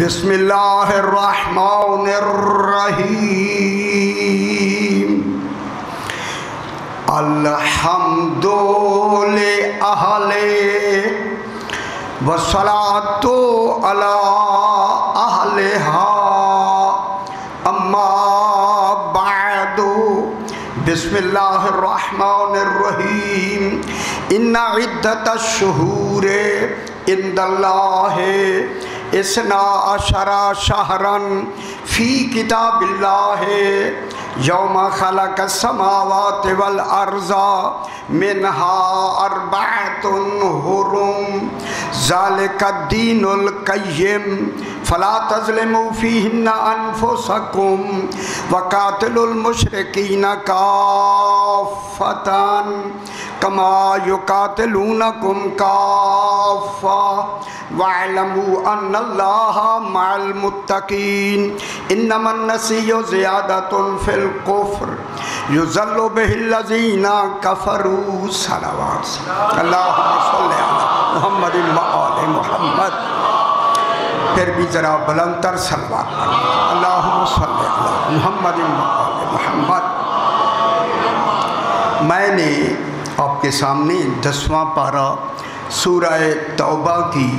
بسم اللہ الرحمن الرحیم الحمد للہ والصلاۃ علی اہلہا اما بعد بسم اللہ الرحمن الرحیم ان عدت الشہور عند اللہ اثنا عشر شہرا فی کتاب اللہ یوم خلق السماوات والارض منہا اربعۃ حرم ذالک الدین القیم فلا تظلموا فیہن انفسکم وقاتلوا المشرکین کافۃ کما یقاتلونکم کافۃ وَاعْلَمُوا أَنَّ اللَّهَ مَعَ الْمُتَّقِينَ إِنَّمَا النَّسِيُّ زِيَادَةٌ فِي الْكُفْرِ يُضَلُّ بِهِ الَّذِينَ كَفَرُوا صلوات اللہم صلی علی محمد وآل محمد. پھر بھی ذرا بلندتر صلوات اللہم صلی علی محمد وآل محمد. میں نے آپ کے سامنے 10واں پارہ سورہ توبہ کی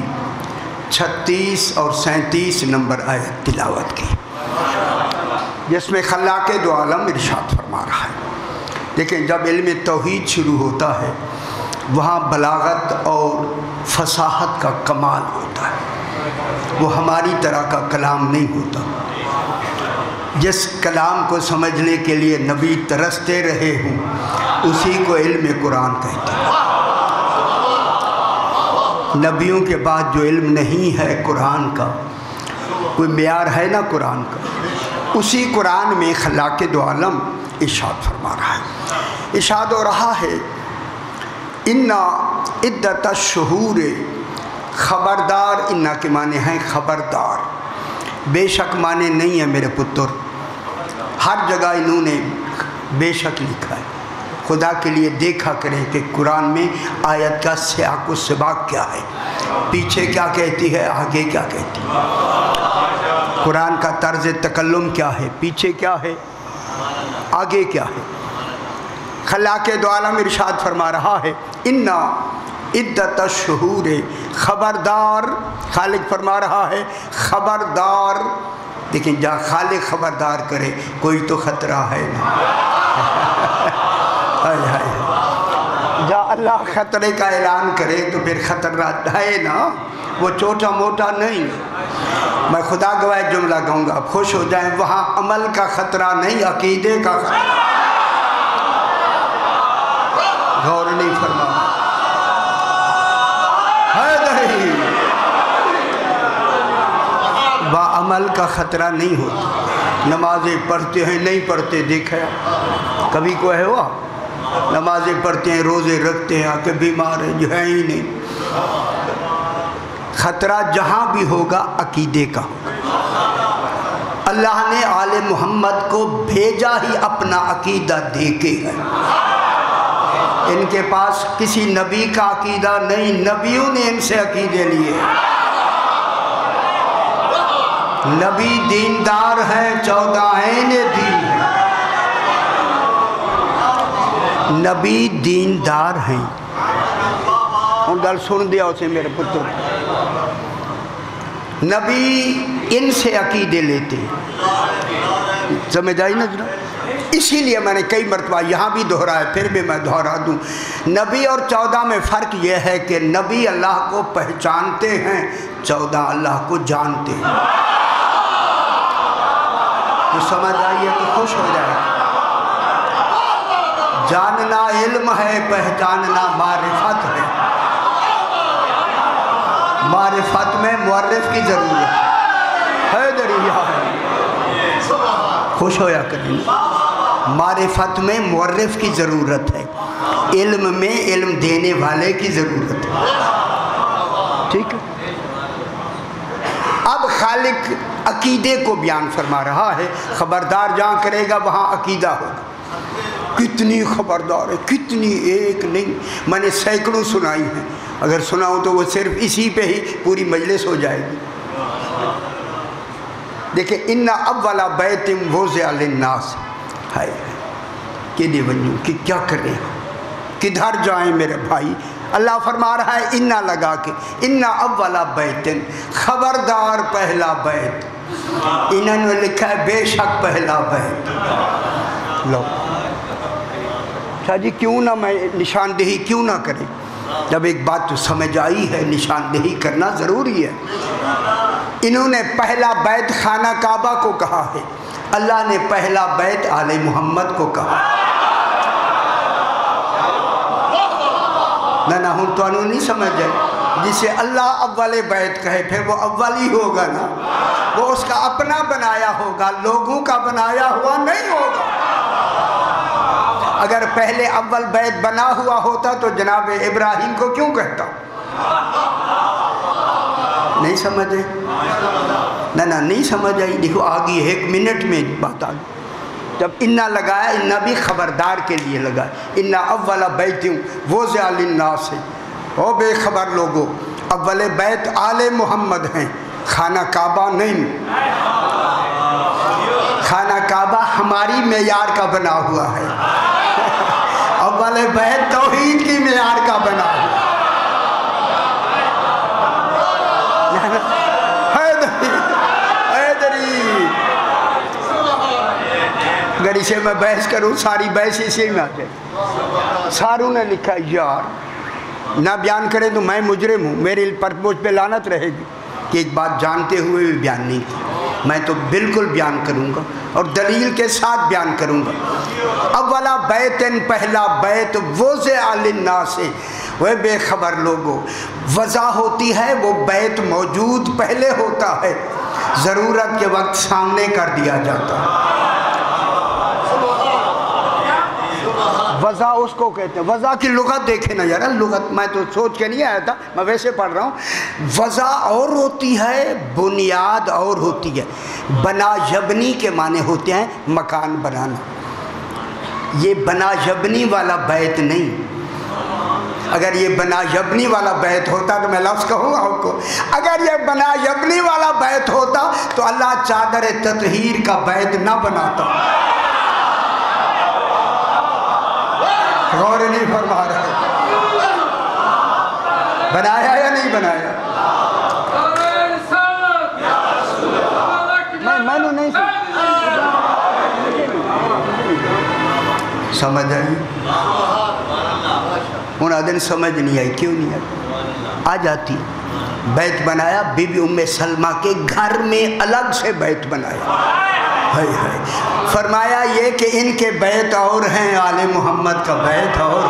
36 اور 37 نمبر آیت تلاوت کی، جس میں خلاق دو عالم ارشاد فرما رہا ہے. لیکن جب علم توحید شروع ہوتا ہے وہاں بلاغت اور فصاحت کا کمال ہوتا ہے. وہ ہماری طرح کا کلام نہیں ہوتا. جس کلام کو سمجھنے کے لیے نبی ترستے رہے ہوں اسی کو علم قرآن کہتے ہیں. نبیوں کے بعد جو علم نہیں ہے قرآن کا، کوئی معیار ہے نا قرآن کا، اسی قرآن میں خلاق دو عالم ارشاد فرما رہا ہے. ارشاد ہو رہا ہے اِنَّ عِدَّتَ الشُّہُورِ، خبردار. اِنَّ کے معنی ہیں خبردار، بے شک معنی نہیں ہے میرے پتر. ہر جگہ انہوں نے بے شک لکھا ہے. خدا کے لیے دیکھا کریں کہ قرآن میں آیت کا سیاق و سباق کیا ہے، پیچھے کیا کہتی ہے، آگے کیا کہتی ہے. قرآن کا طرز تکلم کیا ہے، پیچھے کیا ہے، آگے کیا ہے. خلاق دو عالم ارشاد فرما رہا ہے اِنَّ عدت الشہور، خبردار. خالق فرما رہا ہے خبردار. لیکن جہاں خالق خبردار کرے کوئی تو خطرہ ہے نا. جہاں اللہ خطرے کا اعلان کرے تو پھر خطرہ ہے نا، وہ چھوٹا موٹا نہیں. میں خدا گواہ جملہ کہوں گا، خوش ہو جائیں. وہاں عمل کا خطرہ نہیں، عقیدے کا خطرہ. غور نہیں فرما ہے نہیں، وہ عمل کا خطرہ نہیں ہوتا. نمازیں پڑھتے ہیں نہیں پڑھتے دیکھا کبھی کوئی ہوا؟ نمازیں پڑھتے ہیں روزے رکھتے ہیں، آ کے بیمار ہیں جو ہے ہی نہیں. خطرہ جہاں بھی ہوگا عقیدے کا ہوگا. اللہ نے آل محمد کو بھیجا ہی اپنا عقیدہ دے کے ہے. ان کے پاس کسی نبی کا عقیدہ نہیں، نبیوں نے ان سے عقیدے لیے. نبی دیندار ہیں، 14 عین دین ہیں. نبی دیندار ہیں. ان گل سن دیا اسے میرے پتر. نبی ان سے عقیدے لیتے ہیں. سمجھ آئی نا جناب؟ اسی لیے میں نے کئی مرتبہ یہاں بھی دہرایا، پھر بھی میں دہرا دوں. نبی اور 14 میں فرق یہ ہے کہ نبی اللہ کو پہچانتے ہیں، 14 اللہ کو جانتے ہیں. تو سمجھ آئیے تو خوش ہو جائے. جاننا علم ہے، پہچاننا معرفت ہے. معرفت میں معرف کی ضرورت ہے. دریا ہے، خوش ہویا کریں. معرفت میں معرف کی ضرورت ہے، علم میں علم دینے والے کی ضرورت ہے. ٹھیک ہے. اب خالق عقیدے کو بیان فرما رہا ہے. خبردار جہاں کرے گا وہاں عقیدہ ہوگا. کتنی خبردار ہے، کتنی، ایک نہیں، میں نے سینکڑوں سنائی ہیں. اگر سناؤں تو وہ صرف اسی پہ ہی پوری مجلس ہو جائے گی. دیکھیں ان اول بیت وضع للناس ہے کہ دے ونجو کہ کیا کریں کدھر جائیں میرے بھائی. اللہ فرما رہا ہے انا لگا کے ان اول بیت خبردار پہلا بیت. انہوں نے لکھا ہے بے شک پہلا بیت. لو شاہ جی کیوں نہ میں نشاندہی کیوں نہ کریں جب ایک بات تو سمجھ آئی ہے نشاندہی کرنا ضروری ہے. انہوں نے پہلا بیت خانہ کعبہ کو کہا ہے اللہ نے پہلا بیت آل محمد کو کہا. نہ ہوں تو انہوں نہیں سمجھ جائے جسے اللہ اول بیت کہے پھر وہ اول ہی ہوگا نا وہ اس کا اپنا بنایا ہوگا لوگوں کا بنایا ہوا نہیں ہوگا. اگر پہلے اول بیت بنا ہوا ہوتا تو جناب ابراہیم کو کیوں کہتا نہیں سمجھے نہ نہیں سمجھ آئی. دیکھو آگئی 1 منٹ میں بات آگئی جب انا لگایا انا بھی خبردار کے لیے لگایا. انا اول بیت وضع للناس او بے خبر لوگو اول بیت آل محمد ہیں خانہ کعبہ نہیں. خانہ کعبہ ہماری معیار کا بنا ہوا ہے اول بیت توحید کی معیار کا بنا ہوا اگر اسے میں بحث کروں ساری بحث اسی میں آ جائے. ساروں نے لکھا یار نہ بیان کریں تو میں مجرم ہوں میرے پر مجھ پہ لعنت رہے گی کہ ایک بات جانتے ہوئے بھی بیان نہیں کی. میں تو بالکل بیان کروں گا اور دلیل کے ساتھ بیان کروں گا. اولا بیتن پہلا بیت وضع للناس وہ بے خبر لوگوں وضع ہوتی ہے وہ بیت موجود پہلے ہوتا ہے ضرورت کے وقت سامنے کر دیا جاتا ہے. وضع اس کو کہتے ہیں. وضع کی لغت دیکھیں نا یار لغت میں تو سوچ کے نہیں آیا تھا میں ویسے پڑھ رہا ہوں. وضع اور ہوتی ہے بنیاد اور ہوتی ہے. بنا یبنی کے معنی ہوتے ہیں مکان بنانا. یہ بنا یبنی والا بیت نہیں. اگر یہ بنا یبنی والا بیت ہوتا تو میں لفظ کہوں گا آپ کو اگر یہ بنا یبنی والا بیت ہوتا تو اللہ چادر تطہیر کا بیت نہ بناتا. غور نہیں فرما رہے بنایا یا نہیں بنایا میں نے نہیں سمجھ آئی. انہاں دن سمجھ نہیں آئی کیوں نہیں آئی آ جاتی. بیت بنایا بی بی ام سلمہ کے گھر میں الگ سے بیت بنایا. فرمایا یہ کہ ان کے بیت اور ہیں آل محمد کا بیت اور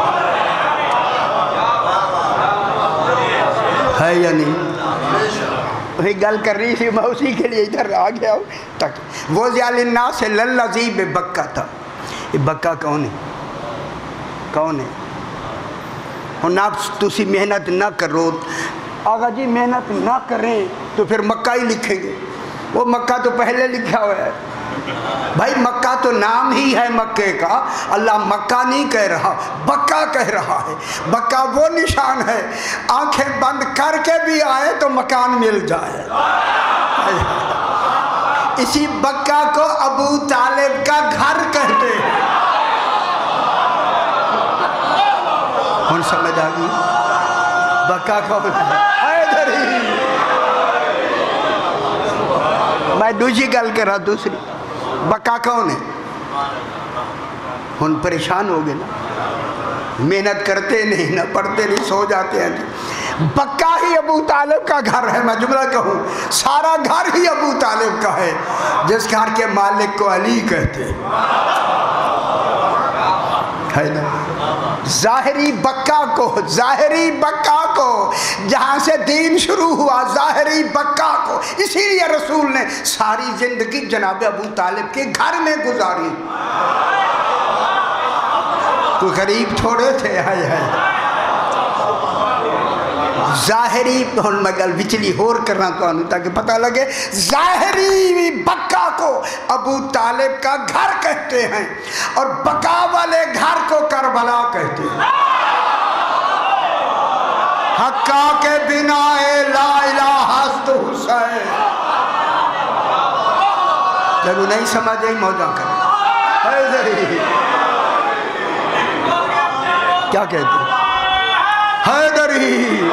ہے یا نہیں. وہی گل کر رہی تھی میں اسی کے لیے ادھر آ گیا ہوں تک. وضع للناس للذی ببکہ تھا. یہ بکہ کون ہے کون ہے نہ تسی محنت نہ کرو آقا جی محنت نہ کریں تو پھر مکہ ہی لکھیں گے. وہ مکہ تو پہلے لکھا ہوا ہے بھائی. مکہ تو نام ہی ہے مکے کا. اللہ مکہ نہیں کہہ رہا بکہ کہہ رہا ہے. بکہ وہ نشان ہے آنکھیں بند کر کے بھی آئے تو مکان مل جائے. اسی بکہ کو ابو طالب کا گھر کہتے ہیں. ہن سمجھ آ گئی بکہ کون ہے حیدری. میں دوسری گل کر رہا دوسری بکہ کون ہے. ہن پریشان ہو گئے نا محنت کرتے نہیں نہ پڑھتے نہیں سو جاتے ہیں. بکہ ہی ابو طالب کا گھر ہے. میں جملہ کہوں سارا گھر ہی ابو طالب کا ہے جس گھر کے مالک کو علی کہتے ہیں. ظاہری بکہ کو جہاں سے دین شروع ہوا ظاہری بکہ کو اسی لیے رسول نے ساری زندگی جناب ابو طالب کے گھر میں گزاری. کوئی غریب تھوڑے تھے. ظاہری میں گل وچلی ہور کرنا تو تاکہ پتہ لگے ظاہری بکہ کو ابو طالب کا گھر کہتے ہیں اور بکا والے گھر کو کربلا کہتے ہیں. حقا کے بنا لا الہ است حسین جب نہیں سمجھ آئی موجہ کریں حیدری کیا کہتے ہیں حیدری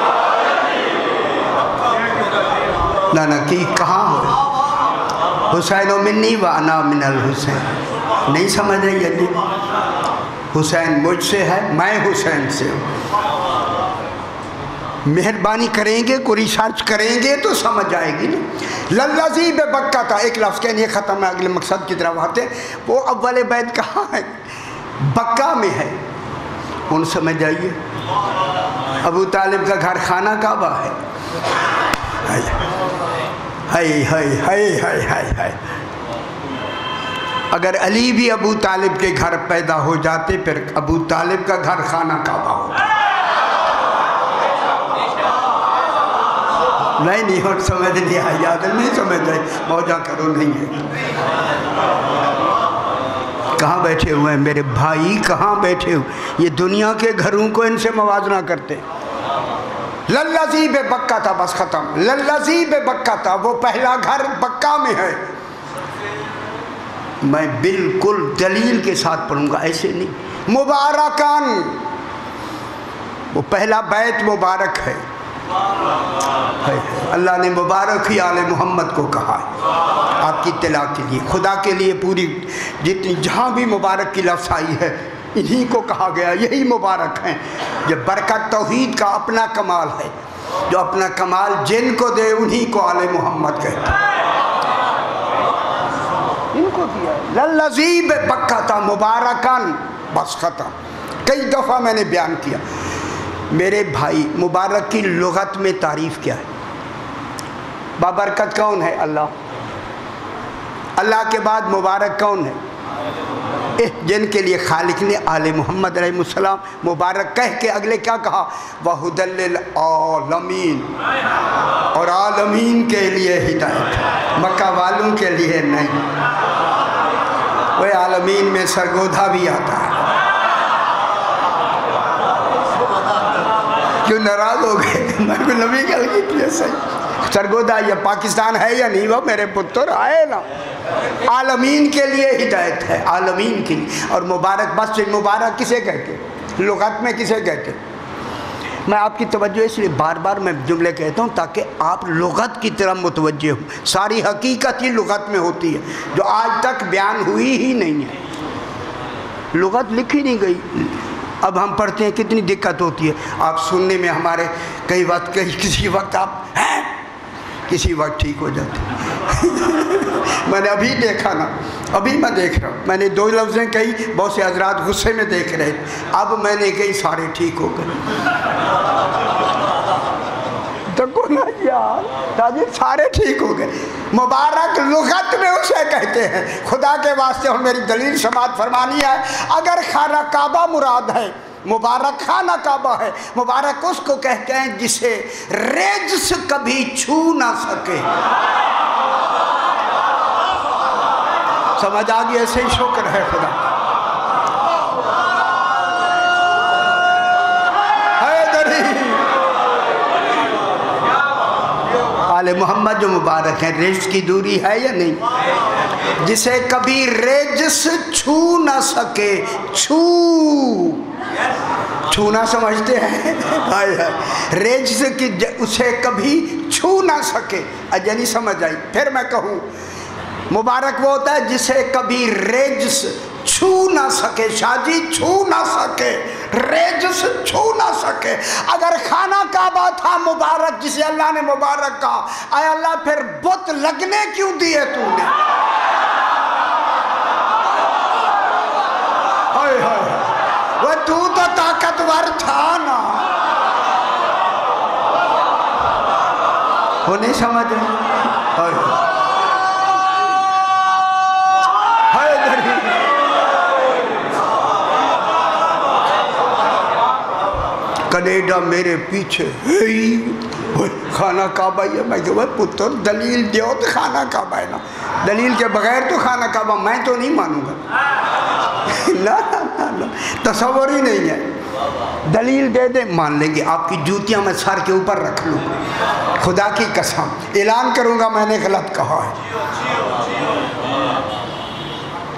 نانا کی کہاں ہو حسین و منی و انا من الحسین نہیں سمجھ رہی ہے حسین مجھ سے ہے میں حسین سے ہوں مہربانی کریں گے کو ریسرچ کریں گے تو سمجھ آئے گی نا للذی ببکہ تھا ایک لفظ کہنے ختم ہے اگلے مقصد کی طرف آتے وہ اول بیت کہاں ہے بکہ میں ہے ان سمجھ آئیے ابو طالب کا گھر خانہ کعبہ ہے ہائے ہائے ہائے ہائے ہائے ہائے اگر علی بھی ابو طالب کے گھر پیدا ہو جاتے پھر ابو طالب کا گھر خانہ کعبہ ہوتا نہیں اور سمجھ نہیں آئی عادل نہیں سمجھ آئی موجہ کرو نہیں ہے کہاں بیٹھے ہوئے ہیں میرے بھائی کہاں بیٹھے ہوئے یہ دنیا کے گھروں کو ان سے موازنہ کرتے للذی ببکہ تھا بس ختم للذی ببکہ تھا وہ پہلا گھر بکہ میں ہے میں بالکل دلیل کے ساتھ پڑھوں گا ایسے نہیں مبارکان وہ پہلا بیت مبارک ہے اللہ نے مبارک ہی آل محمد کو کہا ہے آپ کی اطلاع کے لیے خدا کے لیے پوری جتنی جہاں بھی مبارک کی لفظ آئی ہے انہی کو کہا گیا یہی مبارک ہیں جب برکت توحید کا اپنا کمال ہے جو اپنا کمال جن کو دے انہی کو آل محمد کہتے ہیں ان کو دیا ہے للذی ببکہ تھا مبارکان بس ختم کئی دفعہ میں نے بیان کیا میرے بھائی مبارک کی لغت میں تعریف کیا ہے بابرکت کون ہے اللہ اللہ کے بعد مبارک کون ہے جن کے لیے خالق نے آل محمد علیہ السلام مبارک کہہ کے اگلے کیا کہا وَهُدًى لِّلْعَالَمِينَ اور عالمین کے لیے ہدایت مکہ والوں کے لیے نہیں وہ عالمین میں سرگودھا بھی آتا ہے کیوں ناراض ہو گئے میں کو نبی کہہ لگی تھی صحیح سرگودھا یہ پاکستان ہے یا نہیں وہ میرے پتر آئے نا عالمین کے لیے ہدایت ہے عالمین کے لیے اور مبارک بس مبارک کسے کہتے لغت میں کسے کہتے میں آپ کی توجہ اس لیے بار بار میں جملے کہتا ہوں تاکہ آپ لغت کی طرف متوجہ ہوں ساری حقیقت ہی لغت میں ہوتی ہے جو آج تک بیان ہوئی ہی نہیں ہے لغت لکھی نہیں گئی اب ہم پڑھتے ہیں کتنی دقت ہوتی ہے آپ سننے میں ہمارے کئی وقت کسی وقت آپ ہیں کسی وقت ٹھیک ہو جاتے میں نے ابھی دیکھا نا ابھی میں دیکھ رہا ہوں میں نے دو لفظیں کہی بہت سے حضرات غصے میں دیکھ رہے اب میں نے کہی سارے ٹھیک ہو گئے دیکھو نا یار تاجر سارے ٹھیک ہو گئے مبارک لغت میں اسے کہتے ہیں خدا کے واسطے اور میری دلیل سماعت فرمانی ہے اگر خانہ کعبہ مراد ہے مبارک خانہ کعبہ ہے مبارک اس کو کہتے ہیں جسے رجس کبھی چھو نہ سکے سمجھ آگئی ایسے ہی شکر ہے خدا آل محمد جو مبارک ہیں رجس کی دوری ہے یا نہیں جسے کبھی رجس چھو نہ سکے چھونا سمجھتے ہیں رجس کی اسے کبھی چھو نہ سکے اجا نہیں سمجھ آئی پھر میں کہوں مبارک وہ ہوتا ہے جسے کبھی رجس چھو نہ سکے شاجی چھو نہ سکے رجس چھو نہ سکے اگر خانہ کعبہ تھا مبارک جسے اللہ نے مبارک کہا اے اللہ پھر بت لگنے کیوں دیے تو نے وہ تو طاقتور تھا نا وہ نہیں سمجھ رہے کینیڈا میرے پیچھے خانہ کعبہ ہے میں کہ پتر دلیل دیو تو خانہ کعبہ ہے نا دلیل کے بغیر تو خانہ کعبہ میں تو نہیں مانوں گا نا تصور ہی نہیں ہے دلیل دے دے مان لیں گے آپ کی جوتیاں میں سر کے اوپر رکھ لوں خدا کی قسم اعلان کروں گا میں نے غلط کہا ہے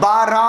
12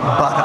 12।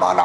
12,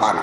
12।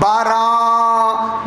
12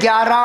11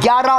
11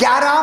11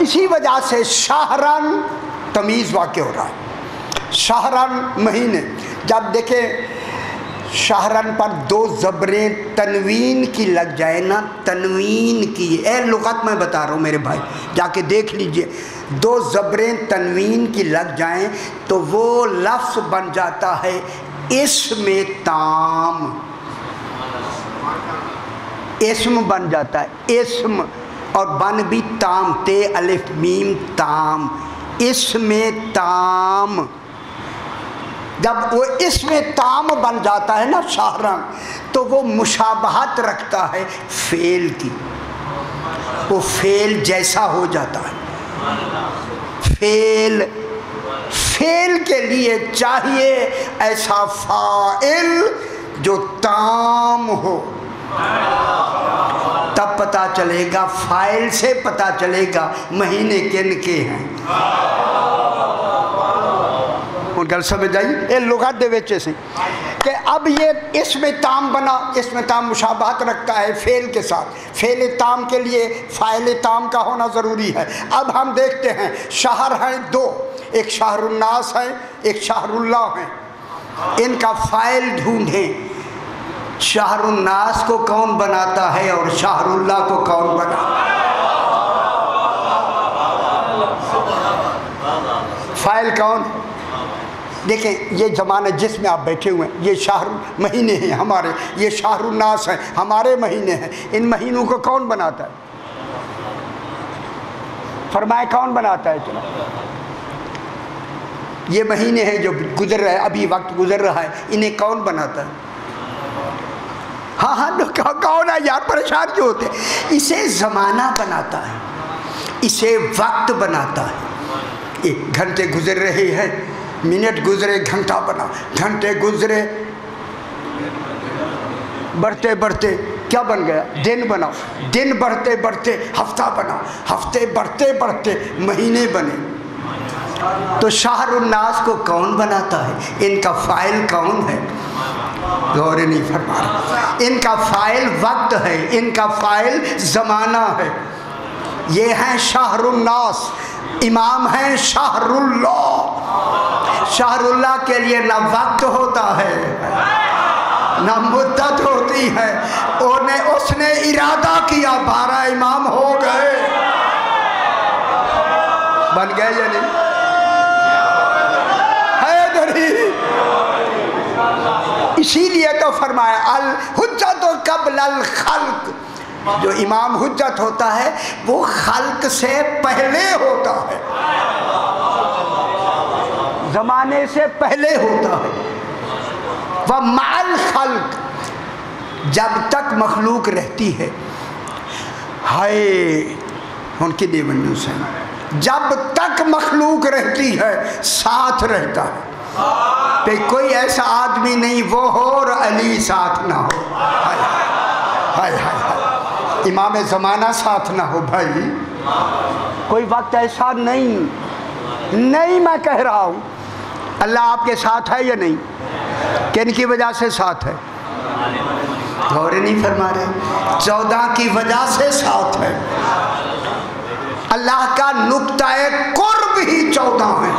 اسی وجہ سے شہرن تمیز واقع ہو رہا ہے. شہرن مہینے. جب دیکھیں شہرن پر دو زبریں تنوین کی لگ جائے نا, تنوین کی, اے لغت میں بتا رہا ہوں میرے بھائی, جا کے دیکھ لیجئے, دو زبریں تنوین کی لگ جائیں تو وہ لفظ بن جاتا ہے اسم تام. اسم بن جاتا ہے, اسم, اور بن بھی تام, تے الف میم تام, اسم تام. جب وہ اسم تام بن جاتا ہے نا شہرن, تو وہ مشابہت رکھتا ہے فعل کی, وہ فعل جیسا ہو جاتا ہے. فعل کے لیے چاہیے ایسا فاعل جو تام ہو, تب پتہ چلے گا, فاعل سے پتہ چلے گا مہینے کن کے ہیں. ان گل سمجھ آئی یہ لغت دے وچ سے کہ اب یہ اسم تام بنا. اسم تام مشابہت رکھتا ہے فعل کے ساتھ, فعل تام کے لیے فاعل تام کا ہونا ضروری ہے. اب ہم دیکھتے ہیں شہر ہیں دو, ایک شہر الناس ہے, ایک شہر اللہ ہے. ان کا فاعل ڈھونڈیں, شہر الناس کو کون بناتا ہے اور شہر اللہ کو کون بناتا ہے؟ فاعل کون؟ دیکھیں یہ زمانہ جس میں آپ بیٹھے ہوئے ہیں, یہ شہر مہینے ہیں ہمارے, یہ شہر الناس ہیں ہمارے مہینے ہیں. ان مہینوں کو کون بناتا ہے؟ فرمائے کون بناتا ہے؟ چلو یہ مہینے ہیں جو گزر رہے, ابھی وقت گزر رہا ہے, انہیں کون بناتا ہے؟ ہاں کون ہے یار, پریشان کیوں ہوتے ہیں؟ اسے زمانہ بناتا ہے, اسے وقت بناتا ہے. ایک گھنٹے گزر رہے ہیں, منٹ گزرے گھنٹہ بنا, گھنٹے گزرے بڑھتے بڑھتے کیا بن گیا؟ دن بنا, دن بڑھتے بڑھتے ہفتہ بنا, ہفتے بڑھتے بڑھتے مہینے بنے. تو شہر الناس کو کون بناتا ہے؟ ان کا فاعل کون ہے؟ غور نہیں فرما رہا. ان کا فاعل وقت ہے, ان کا فاعل زمانہ ہے. یہ ہیں شہر الناس, امام ہیں شہر اللہ. شہر اللہ کے لیے نہ وقت ہوتا ہے نہ مدت ہوتی ہے. اس نے ارادہ کیا 12 امام ہو گئے, بن گئے یا نہیں؟ اسی لیے تو فرمایا الحجت قبل الخلق. جو امام حجت ہوتا ہے وہ خلق سے پہلے ہوتا ہے, زمانے سے پہلے ہوتا ہے. وَمَعَ الْخَلْقِ, جب تک مخلوق رہتی ہے, ہائے ان کی دیونیوس ہیں, جب تک مخلوق رہتی ہے ساتھ رہتا ہے. پہ کوئی ایسا آدمی نہیں وہ ہو اور علی ساتھ نہ ہو. ہائے ہائے ہائے, امام زمانہ ساتھ نہ ہو بھائی. کوئی وقت ایسا نہیں, میں کہہ رہا ہوں. اللہ آپ کے ساتھ ہے یا نہیں؟ کن کی وجہ سے ساتھ ہے؟ غور نہیں فرما رہے. 14 کی وجہ سے ساتھ ہے. اللہ کا نقطہ قرب ہی 14 ہے.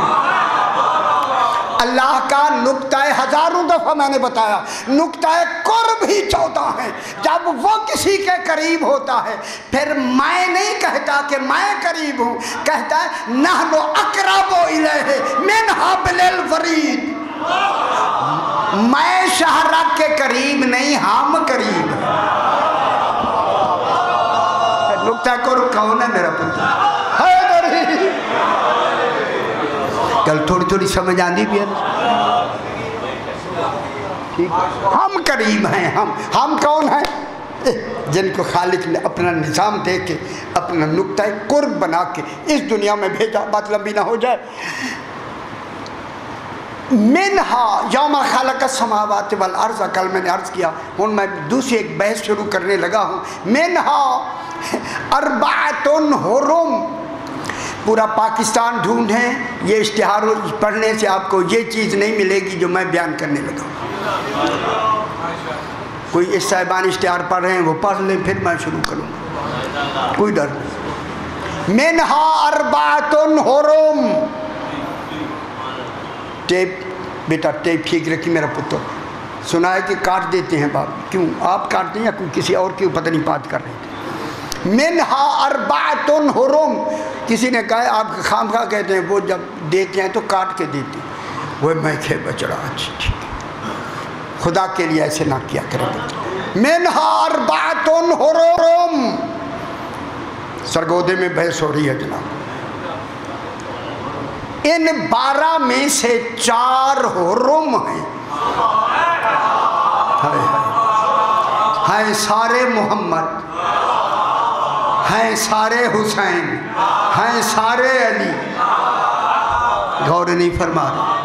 اللہ کا نقطہ, ہزاروں دفعہ میں نے بتایا, نقطہ قرب ہی 14 ہے. جب وہ کسی کے قریب ہوتا ہے پھر میں نہیں کہتا کہ میں قریب ہوں, کہتا ہے نحن اقرب الیہ من حبل الورید. میں شہرک کے قریب نہیں, ہم قریب ہیں. نقطہ قرب کون ہے میرا پوچھا؟ کل تھوڑی تھوڑی سمجھ آندی بھی ہے. ہم قریب ہیں. ہم کون ہیں؟ جن کو خالق نے اپنا نظام دے کے, اپنا نقطہ قرب بنا کے اس دنیا میں بھیجا. بات لمبی نہ ہو جائے. منہا یوم خلق السماوات والارض, کل میں نے عرض کیا, ہوں میں دوسری ایک بحث شروع کرنے لگا ہوں. منہا اربعۃ حرم. پورا پاکستان ڈھونڈیں, یہ اشتہار پڑھنے سے آپ کو یہ چیز نہیں ملے گی جو میں بیان کرنے لگا. کوئی اس صاحبان اشتہار پڑھ رہے ہیں وہ پڑھ لیں, پھر میں شروع کروں گا, کوئی ڈر نہیں. منہا اربعۃ حرم. ٹیپ بیٹا ٹیپ ٹھیک رکھی میرا پتر. سنا ہے کہ کاٹ دیتے ہیں باپ. کیوں آپ کاٹتے ہیں یا کوئی کسی اور کی پتہ نہیں بات کر رہے تھے. منہا اربعۃ حرم. کسی نے کہا آپ خام خواہ کہتے ہیں وہ جب دیتے ہیں تو کاٹ کے دیتے ہیں. وہ میں کہ بچڑا اچھی ٹھیک ہے خدا کے لیے ایسے نہ کیا کریں. منہا اربعۃ حرم. سرگودے میں بحث ہو رہی ہے جناب. ان 12 میں سے 4 حرم ہیں. ہیں سارے محمد، ہیں سارے حسین، ہیں سارے علی. غور نہیں فرما رہے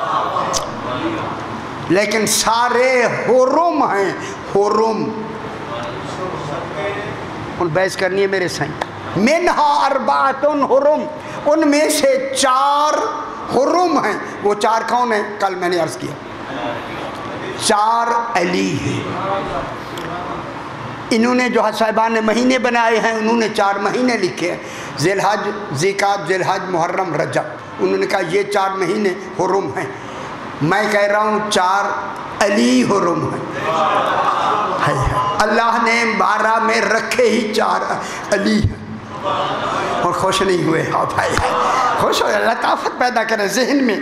لیکن سارے حرم ہیں. حرم ان بحث کرنی ہے میرے سائیں. منہا اربعۃ حرم. ان میں سے 4 حرم ہیں. وہ 4 کون ہیں؟ کل میں نے عرض کیا 4 علی ہیں. انہوں نے جو صاحبان نے مہینے بنائے ہیں انہوں نے 4 مہینے لکھے ہیں. ذی الحج، ذیقعد، ذی الحج، محرم، رجب. انہوں نے کہا یہ 4 مہینے حرم ہیں. میں کہہ رہا ہوں 4 علی حرم ہیں. اللہ نے 12 میں رکھے ہی 4 علی ہیں. اور خوش نہیں ہوئے؟ ہاں بھائی خوش ہو. لطافت پیدا کرے ذہن میں.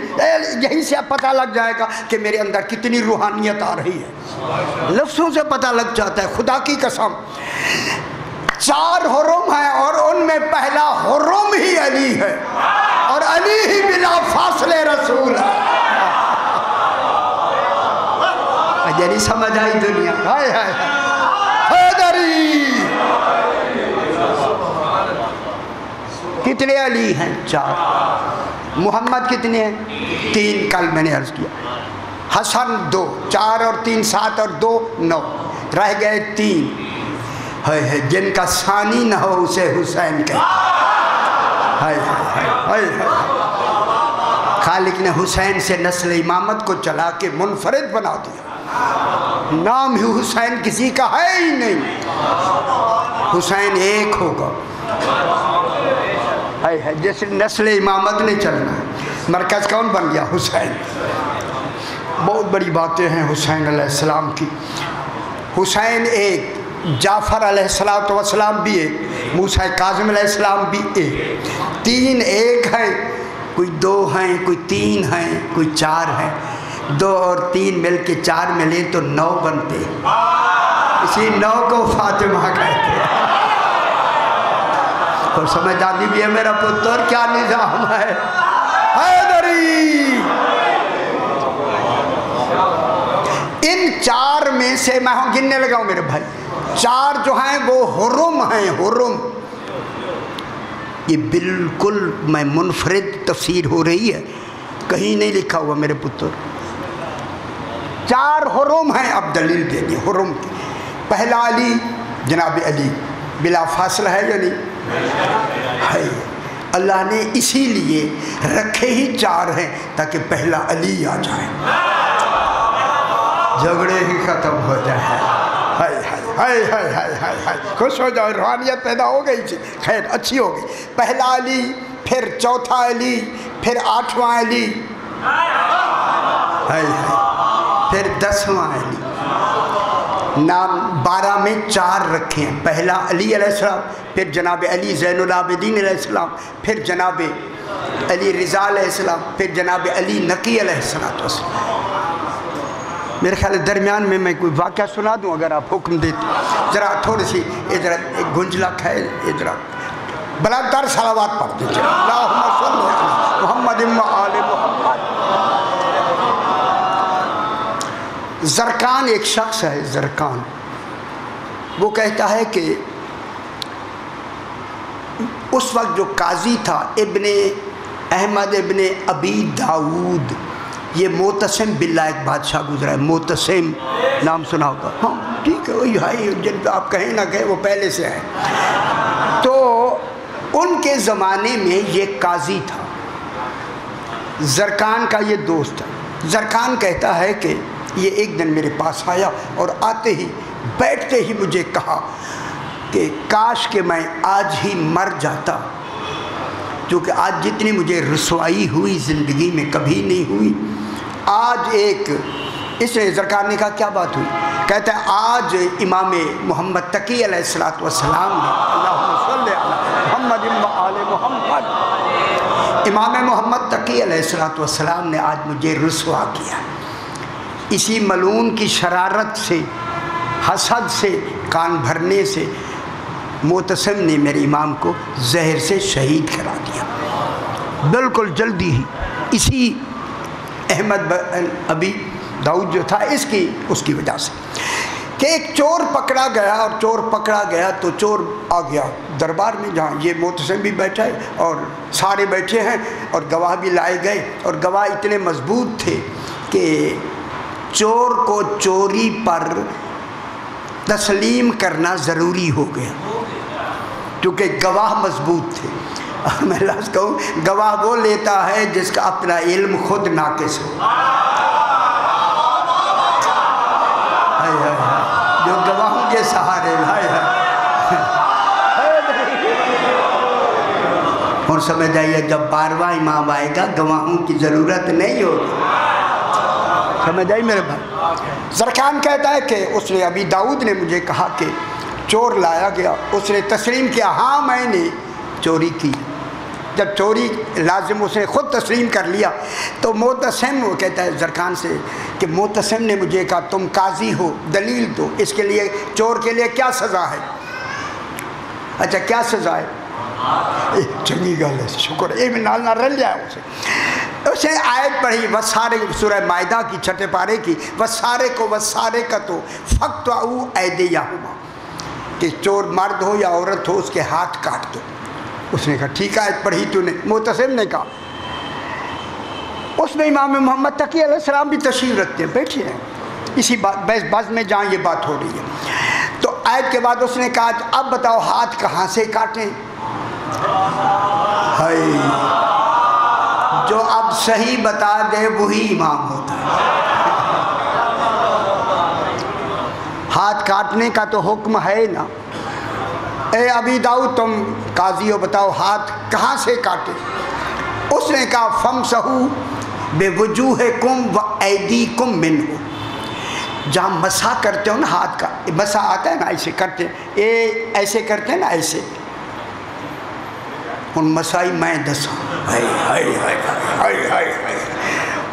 یہیں سے اب پتہ لگ جائے گا کہ میرے اندر کتنی روحانیت آ رہی ہے. لفظوں سے پتہ لگ جاتا ہے. خدا کی قسم 4 حرم ہیں اور ان میں پہلا حرم ہی علی ہے اور علی ہی بلا فاصلے رسول ہے. یعنی سمجھ آئی دنیا. ہائے ہائے حیدری. کتنے علی ہیں؟ 4. محمد کتنے ہیں؟ 3. کل میں نے عرض کیا. حسن 2. 4 اور 3 7 اور 2 9. رہ گئے 3. ہے جن کا ثانی نہ ہو اسے حسین کہتے. خالق نے حسین سے نسل امامت کو چلا کے منفرد بنا دیا. نام ہی حسین کسی کا ہے ہی نہیں. حسین ایک ہوگا. جیسے نسل امامت نے چلنا ہے. مرکز کون بن گیا؟ حسین. بہت بڑی باتیں ہیں حسین علیہ السلام کی. حسین ایک، جعفر علیہ السلام بھی ایک، موسیٰ کاظم علیہ السلام بھی ایک. 3 ایک ہیں، کوئی 2 ہیں، کوئی 3 ہیں، کوئی 4 ہیں. 2 اور 3 مل کے 4 ملے تو 9 بنتے. اسی 9 کو فاطمہ کہتے ہیں. اور سمجھ آتی بھی ہے میرا پتر کیا نظام ہے. حیدری. ان 4 میں سے میں گننے لگا ہوں میرے بھائی. 4 جو ہیں وہ حرم ہیں. حرم یہ بالکل میں منفرد تفسیر ہو رہی ہے، کہیں نہیں لکھا ہوا میرے پتر. 4 حرم ہیں. اب دلیل دے دی حرم کی. پہلا علی، جناب علی بلا فاصلہ ہے یا نہیں ہے؟ اللہ نے اسی لیے رکھے ہی 4 ہیں تاکہ پہلا علی آ جائے، جھگڑے ہی ختم ہو جائے. خوش ہو جاؤ. روحانیت پیدا ہو گئی تھی. خیر اچھی ہو گئی. پہلا علی، پھر 4تھا علی، پھر 8واں علی، پھر 10واں علی. نام 12 میں 4 رکھے ہیں. پہلا علی علیہ السلام، پھر جناب علی زین العابدین علیہ السلام، پھر جناب علی رضا علیہ السلام، پھر جناب علی نقی علیہ السلام. میرے خیال درمیان میں کوئی واقعہ سنا دوں اگر آپ حکم دیتے. ذرا تھوڑی سی ادھر ایک گنجلک ہے. ادھر بلندر صلوات پڑھ دیجیے. اللہم صلی علی محمد و آل محمد. زرکان ایک شخص ہے. زرکان وہ کہتا ہے کہ اس وقت جو قاضی تھا ابن احمد ابن ابی داود، یہ معتصم باللہ ایک بادشاہ گزرا ہے. معتصم نام سنا ہوگا. ہاں ٹھیک ہے وہی ہے جن پہ آپ کہیں نہ کہیں وہ پہلے سے ہے. تو ان کے زمانے میں یہ قاضی تھا. زرکان کا یہ دوست ہے. زرکان کہتا ہے کہ یہ ایک دن میرے پاس آیا اور آتے ہی بیٹھتے ہی مجھے کہا کہ کاش کہ میں آج ہی مر جاتا چونکہ آج جتنی مجھے رسوائی ہوئی زندگی میں کبھی نہیں ہوئی. آج ایک اس نے زرکار نے کہا کیا بات ہوئی؟ کہتا ہے آج امام محمد تقی علیہ السلام نے اللہم صلی علی محمد و آل محمد، امام محمد تقی علیہ السلام نے آج مجھے رسوا کیا. اسی ملعون کی شرارت سے، حسد سے، کان بھرنے سے معتصم نے میرے امام کو زہر سے شہید کرا دیا. بالکل جلدی ہی اسی احمد ابی داؤد جو تھا اس کی وجہ سے کہ ایک چور پکڑا گیا، اور چور پکڑا گیا تو چور آ گیا دربار میں جہاں یہ معتصم بھی بیٹھا ہے اور سارے بیٹھے ہیں، اور گواہ بھی لائے گئے، اور گواہ اتنے مضبوط تھے کہ چور کو چوری پر تسلیم کرنا ضروری ہو گیا کیونکہ گواہ مضبوط تھے. اور میں لفظ کہوں گواہ وہ لیتا ہے جس کا اپنا علم خود ناقص ہو، جو گواہوں کے سہارے اور سمجھ آئیے جب 12واں امام آئے گا گواہوں کی ضرورت نہیں ہوگی. سمجھ آئی میرے بھائی؟ زرکان کہتا ہے کہ اس نے ابی داؤد نے مجھے کہا کہ چور لایا گیا، اس نے تسلیم کیا ہاں میں نے چوری کی. جب چوری لازم اس نے خود تسلیم کر لیا تو معتصم وہ کہتا ہے زرکان سے کہ معتصم نے مجھے کہا تم قاضی ہو، دلیل دو اس کے لیے، چور کے لیے کیا سزا ہے؟ اچھا کیا سزا ہے؟ چنگی گل ہے، شکر ہے میں نال نہ رل جائے. اسے آیت پڑھی وسارے، سورہ مائدہ کی 6 پارے کی، وسارے کو وسارے کا تو فقطعوا ایدیہما، کہ چور مرد ہو یا عورت ہو اس کے ہاتھ کاٹ دو. اس نے کہا ٹھیک ہے آیت پڑھی تو نے. معتصم نے کہا، اس میں امام محمد تقی علیہ السلام بھی تشریف رکھتے ہیں، بیٹھے ہیں اسی بز میں جہاں یہ بات ہو رہی ہے. تو آیت کے بعد اس نے کہا اب بتاؤ ہاتھ کہاں سے کاٹیں؟ جو اب صحیح بتا دے وہی امام ہوتا ہے. ہاتھ کاٹنے کا تو حکم ہے نا. اے ابی داؤد تم قاضی ہو، بتاؤ ہاتھ کہاں سے کاٹے؟ اس نے کہا فمسحوا بوجوہکم و ایدیکم منہ، جہاں مسح کرتے ہو نا ہاتھ کا، مسح آتا ہے نا ایسے کرتے ہیں، ایسے کرتے ہیں نا ایسے، ان مسائی میں دسوں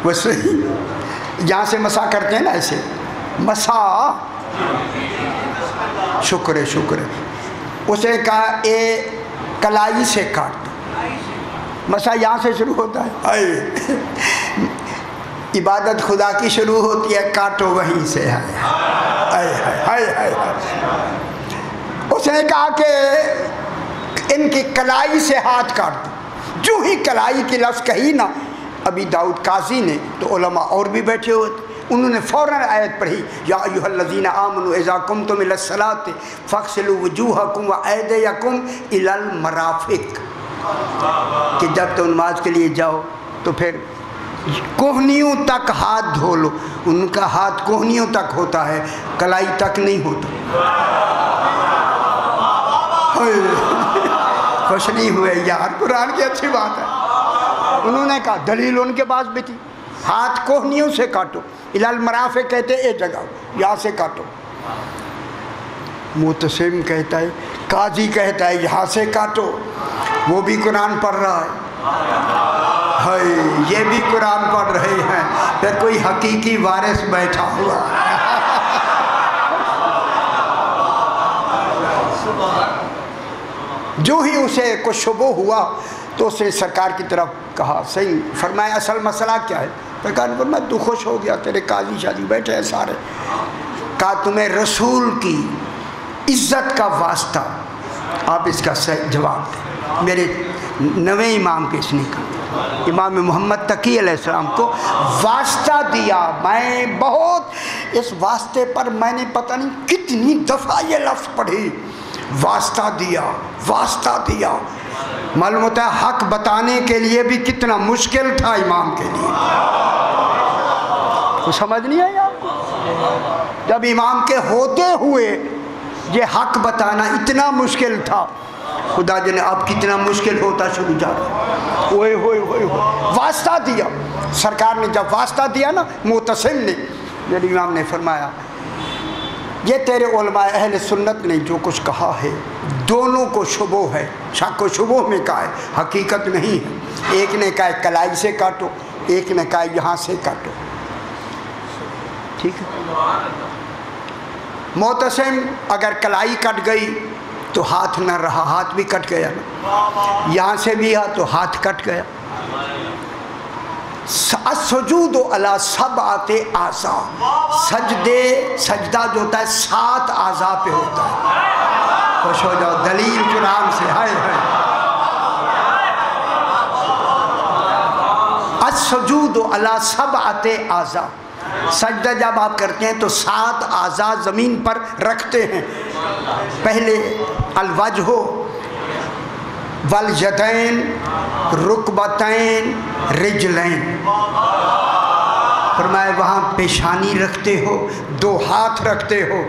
ویسے یہاں سے مسح کرتے ہیں نا ایسے مسح. شکر ہے شکر ہے. اس نے کہا اے کلائی سے کاٹ دو. مسح یہاں سے شروع ہوتا ہے، عبادت خدا کی شروع ہوتی ہے، کاٹو وہیں سے. اس نے کہا کہ ان کی کلائی سے ہاتھ کاٹ دو. جو ہی کلائی کی لفظ کہی نا ابی داؤد قاضی نے تو علماء اور بھی بیٹھے ہوئے تھے، انہوں نے فوراً آیت پڑھی یا ایھا الذین آمنوا اذا قمتم الی الصلاۃ فاغسلوا وجوہکم وایدیکم الی المرافق، کہ جب تم نماز کے لیے جاؤ تو پھر کوہنیوں تک ہاتھ دھو لو. ان کا ہاتھ کوہنیوں تک ہوتا ہے، کلائی تک نہیں ہوتا. خوش نہیں ہوئے یار، قرآن کی اچھی بات ہے. انہوں نے کہا دلیل ان کے پاس بھی تھی، ہاتھ کوہنیوں سے کاٹو. الی المرافق کہتے ایک جگہ یہاں سے کاٹو. معتصم کہتا ہے، قاضی کہتا ہے یہاں سے کاٹو. وہ بھی قرآن پڑھ رہا ہے، یہ بھی قرآن پڑھ رہے ہیں، پھر کوئی حقیقی وارث بیٹھا ہوا. جو ہی اسے کچھ شبہ ہوا تو اس نے سرکار کی طرف کہا صحیح فرمایا اصل مسئلہ کیا ہے؟ سرکار نے فرمایا تو خوش ہو گیا، تیرے قاضی شادی بیٹھے ہیں سارے. کہا تمہیں رسول کی عزت کا واسطہ، آپ اس کا صحیح جواب دیں. میرے نویں امام کے اس نے کہا، امام محمد تقی علیہ السلام کو واسطہ دیا. میں بہت اس واسطے پر میں نے پتہ نہیں کتنی دفعہ یہ لفظ پڑھی، واسطہ دیا واسطہ دیا. معلوم ہوتا ہے حق بتانے کے لیے بھی کتنا مشکل تھا امام کے لیے. تو سمجھ نہیں آئی آپ کو؟ جب امام کے ہوتے ہوئے یہ حق بتانا اتنا مشکل تھا خدا جانے اب کتنا مشکل ہوتا شروع جا رہا ہے. ہوئے واسطہ دیا سرکار نے. جب واسطہ دیا نا معتصم نے، میرے امام نے فرمایا یہ تیرے علماء اہل سنت نے جو کچھ کہا ہے دونوں کو شبہ ہے، شک و شبہ میں کہا ہے، حقیقت نہیں ہے. ایک نے کہا کلائی سے کاٹو، ایک نے کہا یہاں سے کاٹو. ٹھیک ہے. معتصم اگر کلائی کٹ گئی تو ہاتھ نہ رہا، ہاتھ بھی کٹ گیا نا. یہاں سے بھی تو ہاتھ کٹ گیا. السجود علی سبعۃ اعضاء، سجدہ جو ہوتا ہے 7 اعضاء پہ ہوتا ہے. خوش ہو جاؤ دلیل قرآن سے. ہائے السجود علی سبعۃ اعضاء، سجدہ جب آپ کرتے ہیں تو 7 اعضاء زمین پر رکھتے ہیں. پہلے الوجہ والیدین رکبتین رجلین. فرمایا وہاں پیشانی رکھتے ہو، 2 ہاتھ رکھتے ہو،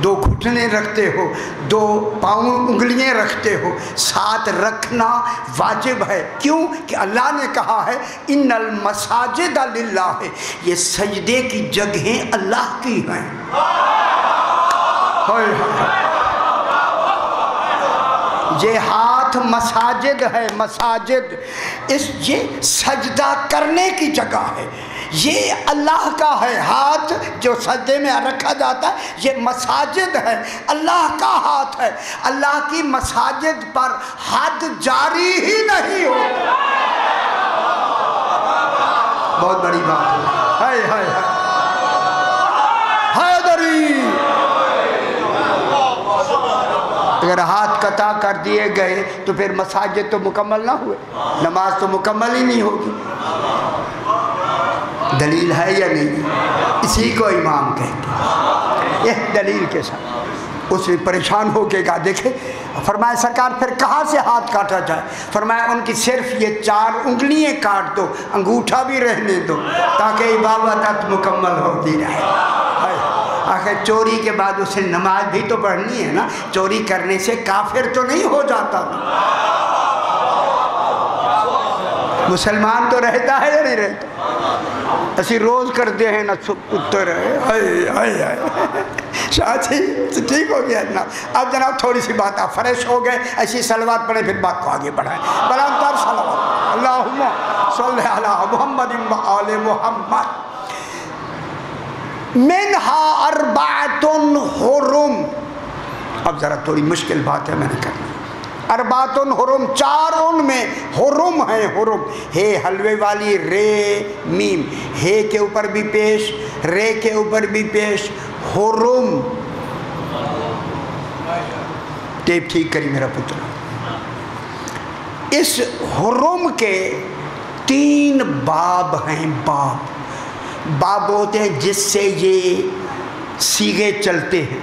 2 گھٹنے رکھتے ہو، 2 پاؤں انگلیاں رکھتے ہو. 7 رکھنا واجب ہے. کیوں کہ اللہ نے کہا ہے ان المساجد للہ، یہ سجدے کی جگہیں اللہ کی ہیں. یہ ہاتھ مساجد ہے، مساجد یہ سجدہ کرنے کی جگہ ہے. یہ اللہ کا ہے. ہاتھ جو سجدے میں رکھا جاتا ہے یہ مساجد ہے، اللہ کا ہاتھ ہے. اللہ کی مساجد پر حد جاری ہی نہیں ہو. بہت بڑی بات ہے. حیدری اگر ہاتھ قطع کر دیے گئے تو پھر مساجد تو مکمل نہ ہوئے، نماز تو مکمل ہی نہیں ہوگی. دلیل ہے یا نہیں؟ اسی کو امام کہتے ہیں. یہ دلیل کے ساتھ اس نے پریشان ہو کے کہا دیکھے. فرمایا سرکار پھر کہاں سے ہاتھ کاٹا جائے؟ فرمایا ان کی صرف یہ 4 انگلیاں کاٹ دو، انگوٹھا بھی رہنے دو تاکہ عبادت مکمل ہوتی رہے. آخر چوری کے بعد اسے نماز بھی تو پڑھنی ہے نا. چوری کرنے سے کافر تو نہیں ہو جاتا. مسلمان تو رہتا ہے یا نہیں رہتا؟ اسی روز کرتے ہیں نا پتر ہے. شاہ جی ٹھیک ہو گیا جناب. اب جناب تھوڑی سی بات آپ فریش ہو گئے، ایسی صلوات پڑھیں پھر بات کو آگے بڑھائیں. بلند تر صلوات اللہم صلی علی محمد و آل محمد. منہا اربعۃ حرم. اب ذرا تھوڑی مشکل بات ہے میں نے کرنا. اربعۃ حرم، 4 ان میں حرم ہیں. حرم ہے حلوے والی رے میم، ہے کے اوپر بھی پیش، رے کے اوپر بھی پیش. حرم ٹیپ ٹھیک کری میرا پتر. اس حرم کے 3 باب ہیں. باب ہوتے ہیں جس سے یہ سیغے چلتے ہیں.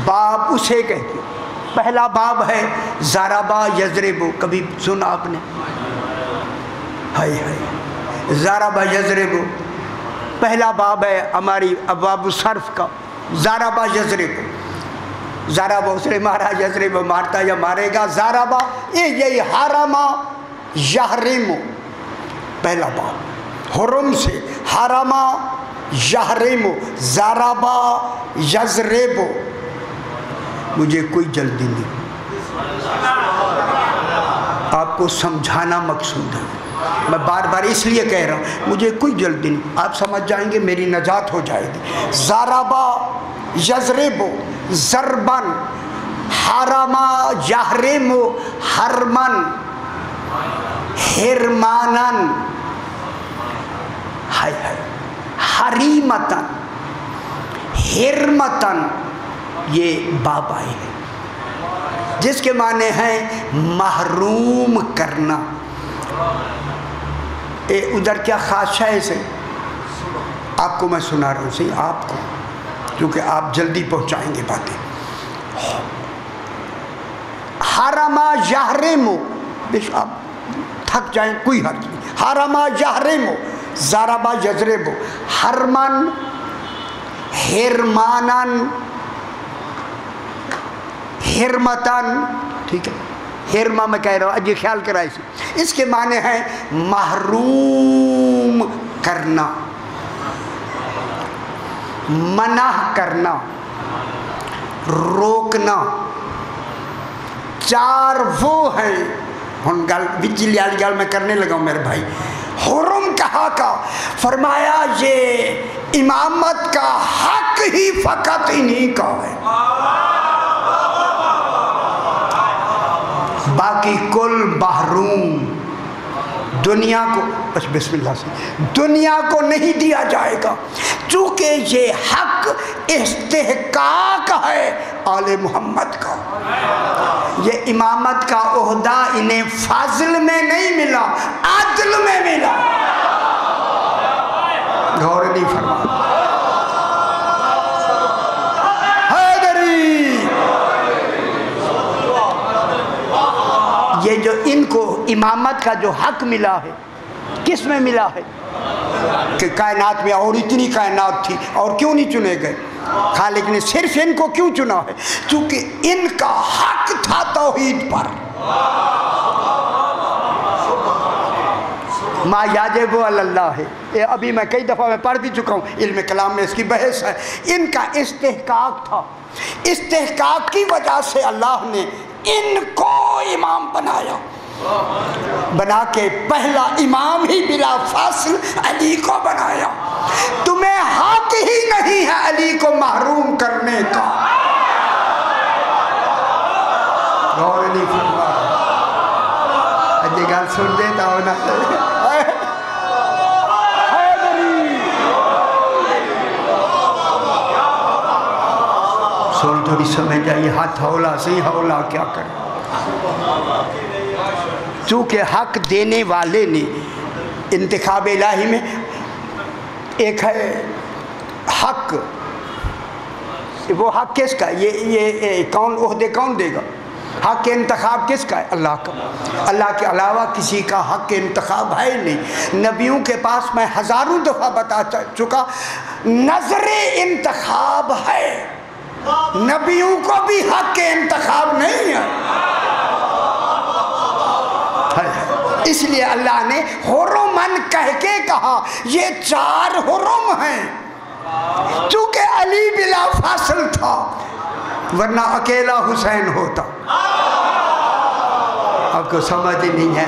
باب اسے کہتے ہیں. پہلا باب ہے ضربا یضربو. کبھی سنا آپ نے؟ ضربا یضربو پہلا باب ہے ہماری ابواب الصرف کا. ضربا یضربو، ضربا اس نے مارا، یضربو مارتا یا مارے گا. ضربا یہی حرما یحرمو. پہلا باب حرم سے حرما یحرمو، ضربا یضربو. مجھے کوئی جلدی نہیں، آپ کو سمجھانا مقصود ہے. میں بار بار اس لیے کہہ رہا ہوں مجھے کوئی جلدی نہیں، آپ سمجھ جائیں گے میری نجات ہو جائے گی. ضربا یضربو ضربن، حرما یحرمو حرمن، حرمانن، حریمتن، حرمتن. یہ باب آئے ہیں جس کے معنی ہیں محروم کرنا. ادھر کیا خاص ہے اسے آپ کو میں سنا رہا ہوں. صحیح آپ کو، کیونکہ آپ جلدی پہنچائیں گے باتیں. حرما یحرمو، آپ تھک جائیں کوئی حرج نہیں. حرما یحرمو ضربا یضربو حرمن حرمانن حرمتن، ٹھیک ہے، حرمہ میں کہہ رہا ہوں، اجی خیال کرا اس کے معنی ہیں محروم کرنا، منع کرنا، روکنا۔ چار وہ ہیں، ہن گل بجلی والی گل میں کرنے لگا ہوں میرے بھائی۔ حرم کہا کا فرمایا یہ امامت کا حق ہی فقط انہی کا ہے، باقی کل محروم، دنیا کو بسم اللہ سے دنیا کو نہیں دیا جائے گا، چونکہ یہ حق استحقاق ہے آل محمد کا۔ یہ امامت کا عہدہ انہیں فضل میں نہیں ملا، عدل میں ملا۔ غور نہیں فرما حیدری، یہ جو ان کو امامت کا جو حق ملا ہے، کس میں ملا ہے؟ کہ کائنات میں اور اتنی کائنات تھی، اور کیوں نہیں چنے گئے؟ خالق نے صرف ان کو کیوں چنا ہے؟ چونکہ ان کا حق تھا توحید پر۔ ما یاجب اللہ ہے، یہ ابھی میں کئی دفعہ میں پڑھ بھی چکا ہوں، علم کلام میں اس کی بحث ہے۔ ان کا استحقاق تھا، استحقاق کی وجہ سے اللہ نے ان کو امام بنایا، بنا کے پہلا امام ہی بلا فاصل علی کو بنایا۔ تمہیں حق ہی نہیں ہے علی کو محروم کرنے کا۔ غور نہیں فرما اجے گل سن دیتا ہونا سن تھوڑی سمجھ آئی، ہاتھ ہولا سی ہولا کیا کریں؟ چونکہ حق دینے والے نے انتخاب الہی میں ایک ہے حق، وہ حق کس کا؟ یہ کون عہدے کون دے گا؟ حق انتخاب کس کا ہے؟ اللہ کا۔ اللہ کے علاوہ کسی کا حق انتخاب ہے نہیں۔ نبیوں کے پاس میں ہزاروں دفعہ بتا چکا، نظر انتخاب ہے، نبیوں کو بھی حق انتخاب نہیں ہے۔ اس لیے اللہ نے حرمن کہہ کے کہا یہ چار حرم ہیں، چونکہ علی بلا فاصل تھا، ورنہ اکیلا حسین ہوتا۔ آپ کو سمجھ ہی نہیں ہے،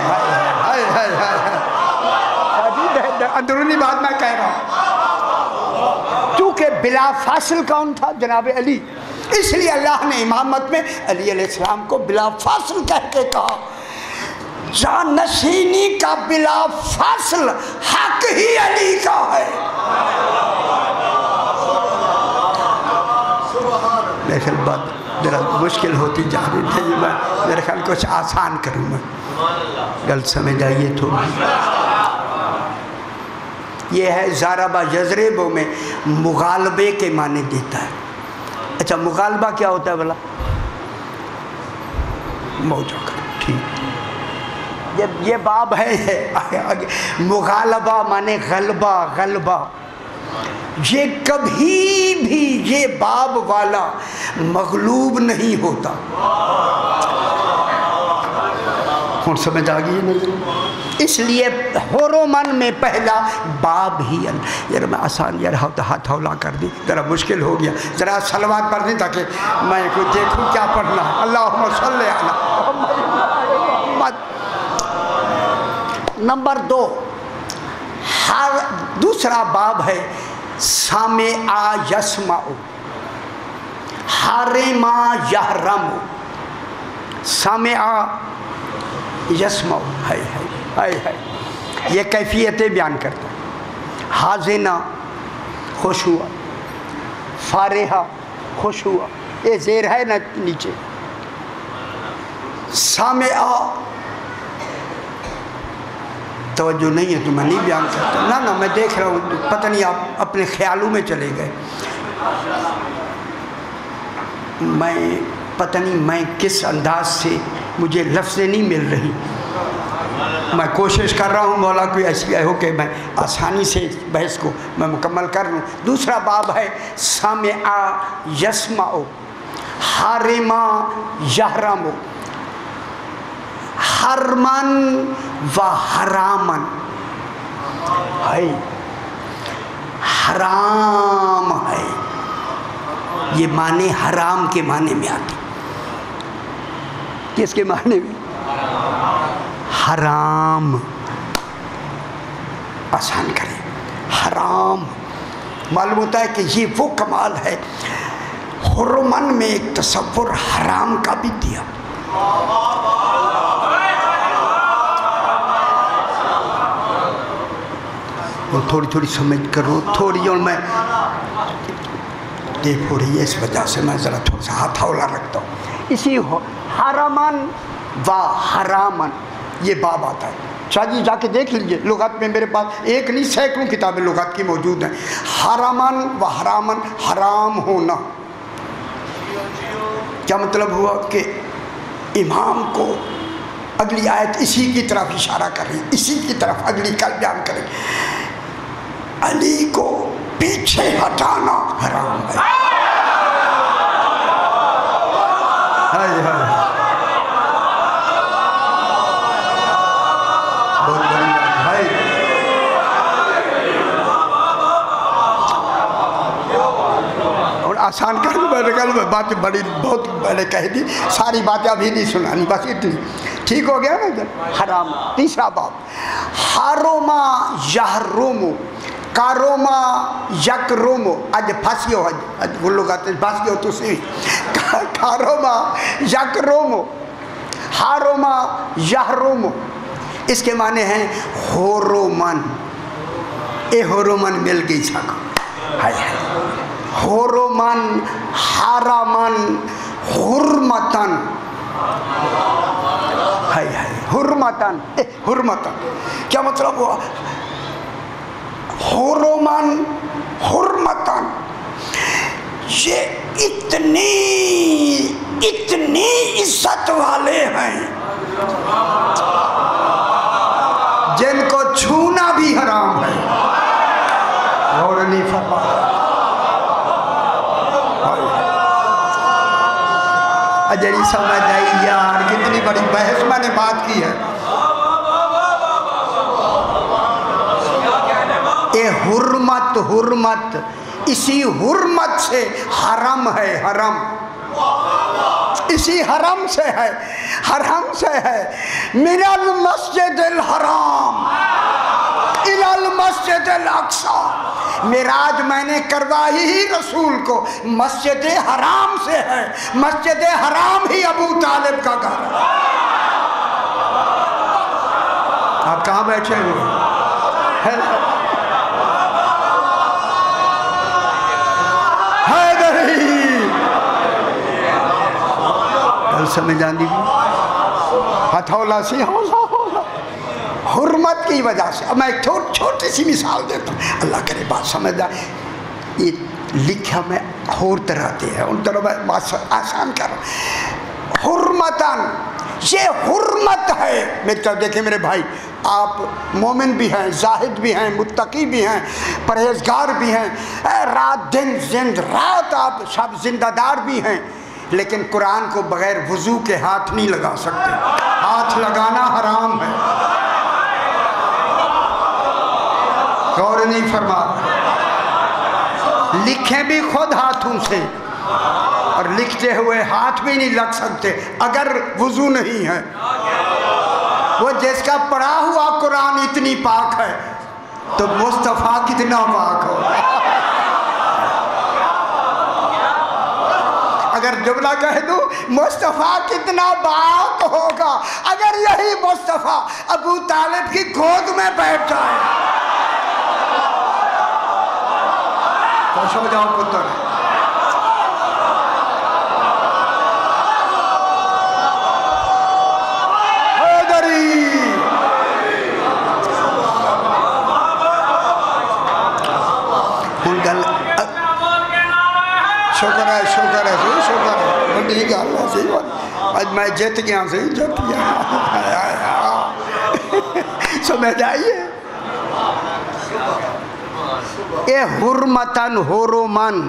اندرونی بات میں کہہ رہا ہوں، چونکہ بلا فاصل کون تھا؟ جناب علی۔ اس لیے اللہ نے امامت میں علی علیہ السلام کو بلا فاصل کہہ کے کہا، جانشینی کا بلا فاصل حق ہی علی کا ہے۔ لیکن بات ذرا مشکل ہوتی جا رہی تھی، میں میرے خیال کچھ آسان کروں، میں غلط سمجھ آئیے تو یہ ہے ضربہ یضرب میں مغالبے کے معنی دیتا ہے۔ اچھا مغالبہ کیا ہوتا ہے بھلا؟ موجہ کر، ٹھیک، یہ باب ہے مغالبہ مانے غلبہ، غلبہ۔ یہ کبھی بھی یہ باب والا مغلوب نہیں ہوتا۔ کون سمجھ آ گئی نہیں؟ اس لیے حرمن میں پہلا باب ہی یار میں آسان یار ہاتھ ہولا کر دی، ذرا مشکل ہو گیا، ذرا صلوات پڑھ دی تاکہ میں کچھ دیکھوں کیا پڑھنا ہے۔ اللہم صلی علی محمد۔ نمبر 2، دوسرا باب ہے سامع یسمع، حارم یحرم، سامع یسمع، ہے یہ کیفیتیں بیان کرتا ہے۔ حاضنہ خوش ہوا، فارحہ خوش ہوا، یہ زیر ہے نا نیچے۔ سامع توجہ نہیں ہے تو میں نہیں بیان کرتا، نہ میں دیکھ رہا ہوں، پتہ نہیں آپ اپنے خیالوں میں چلے گئے، میں پتہ نہیں میں کس انداز سے، مجھے لفظیں نہیں مل رہی، میں کوشش کر رہا ہوں مولا کوئی ایسی ہو کہ میں آسانی سے بحث کو میں مکمل کر لوں۔ دوسرا باب ہے سامع یسمع، حرما یحرم، حرمن و حرامن ہے، حرام ہے، یہ معنی حرام کے معنی میں آتی. کس کے معنی میں؟ حرام. آسان کریں، حرام. معلوم ہوتا ہے کہ یہ وہ کمال ہے، حرمن میں ایک تصور حرام کا بھی دیا. تھوڑی تھوڑی سمجھ کرو تھوڑی، اور میں دیکھ ہو رہی ہے اس وجہ سے میں ذرا تھوڑا سا ہاتھ ہولا رکھتا ہوں. اسی حرمن و حرامن یہ باب آتا ہے. شاہ جی جا کے دیکھ لیجئے، لغت میں میرے پاس ایک نہیں سینکڑوں کتابیں لغت کی موجود ہیں. حرمن و حرامن، حرام ہونا. کیا مطلب ہوا کہ امام کو اگلی آیت اسی کی طرف اشارہ کر رہی، اسی کی طرف اگلی کل بیان کریں. علی کو پیچھے ہٹانا حرام ہے. اور آسان کر بات بڑی بہت میں نے کہہ دی، ساری باتیں ابھی نہیں سنانی، بس اتنی. ٹھیک ہو گیا نا؟ حرام. تیسرا باب حرما یحرم، کاروما یکرومو. اج پھنسی ہو، اج وہ لوگ آتے ہیں پھنسی ہو تو سی. کاروما یکرومو، حرما یحرمو، اس کے معنی ہیں حرمن. اے حرمن مل گئی سکو. حرمن، حرمن، حرمتن. حرمتن، حرمتن کیا مطلب ہوا؟ حرمن، حرمتن، یہ اتنی عزت والے ہیں جن کو چھونا بھی حرام ہے. اور نہیں فرمایا. اجری سمجھ آئی یار، کتنی بڑی بحث میں نے بات کی ہے. اے حرمت، حرمت اسی حرمت سے حرم ہے. حرم اسی حرم سے ہے، حرم سے ہے. من المسجد الحرام الی المسجد الاقصی. معراج میں نے کروائی ہی رسول کو مسجد حرام سے ہے. مسجد حرام ہی ابو طالب کا گھر ہے. آپ کہاں بیٹھے ہوئے؟ کل سمجھ آندی بھی ہتھولا سی حرمت کی وجہ سے. اب میں ایک چھوٹی سی مثال دیتا ہوں، اللہ کرے بات سمجھ آئے. یہ لکھا میں اور طرح دے ہے، ان طرح میں بات آسان کر رہا ہوں. حرمتاً، یہ حرمت ہے. میری طرف دیکھیں میرے بھائی، آپ مومن بھی ہیں، زاہد بھی ہیں، متقی بھی ہیں، پرہیزگار بھی ہیں، رات دن زند رات آپ سب زندہ دار بھی ہیں، لیکن قرآن کو بغیر وضو کے ہاتھ نہیں لگا سکتے. ہاتھ لگانا حرام ہے. غور نہیں فرما. لکھیں بھی خود ہاتھوں سے، اور لکھتے ہوئے ہاتھ بھی نہیں لگ سکتے اگر وضو نہیں ہے. وہ جس کا پڑھا ہوا قرآن اتنی پاک ہے تو مصطفیٰ کتنا پاک ہو. اگر جملہ کہہ دوں مصطفیٰ کتنا پاک ہوگا اگر یہی مصطفیٰ ابو طالب کی گود میں بیٹھ جائے. خوش ہو جاؤ پتر. شکر ہے، شکر ہے، شکر ہے. بڑی گل ہے. صحیح بات. آج میں جیت گیا، صحیح جیت گیا. سمجھ آئیے. اے حرمتن حرمن.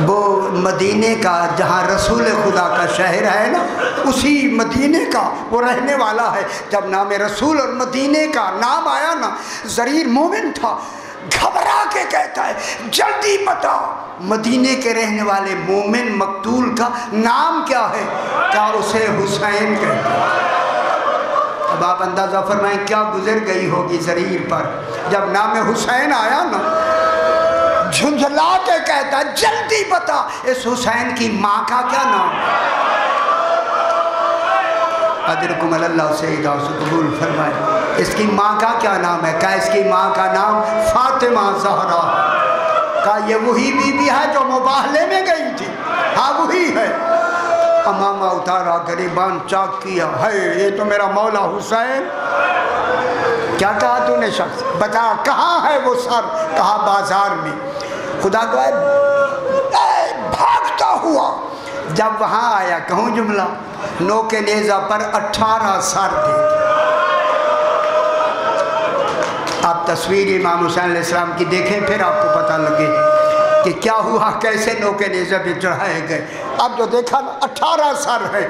وہ مدینے کا جہاں رسول خدا کا شہر ہے نا، اسی مدینے کا وہ رہنے والا ہے۔ جب نام رسول اور مدینے کا نام آیا نا، زریر مومن تھا، گھبرا کے کہتا ہے جلدی بتا مدینے کے رہنے والے مومن مقتول کا نام کیا ہے؟ کیا اسے حسین کہتے ہیں؟ اب آپ اندازہ فرمائیں کیا گزر گئی ہوگی زریر پر جب نام حسین آیا نا، جھنجھلا کے کہتا ہے جلدی بتا اس حسین کی ماں کا کیا نام؟ اجرکم اللہ سیدہ سے قبول فرمائے، اس کی ماں کا کیا نام ہے؟ کہا اس کی ماں کا نام فاطمہ زہرا ہے۔ کہا یہ وہی بی بی ہے جو مباہلے میں گئی تھی؟ ہاں وہی ہے۔ امامہ اتارا، گریبان چاک کیا، ہے یہ تو میرا مولا حسین۔ کیا کہا تو نے شخص؟ بتا کہاں ہے وہ سر؟ کہا بازار میں۔ خدا گوائے بھاگتا ہوا جب وہاں آیا، کہوں جملہ، نوک نیزہ پر 18 سر تھے۔ آپ تصویر امام حسین علیہ السلام کی دیکھیں پھر آپ کو پتہ لگے کہ کیا ہوا، کیسے نوک نیزہ پہ چڑھائے گئے۔ اب جو دیکھا 18 سر ہے۔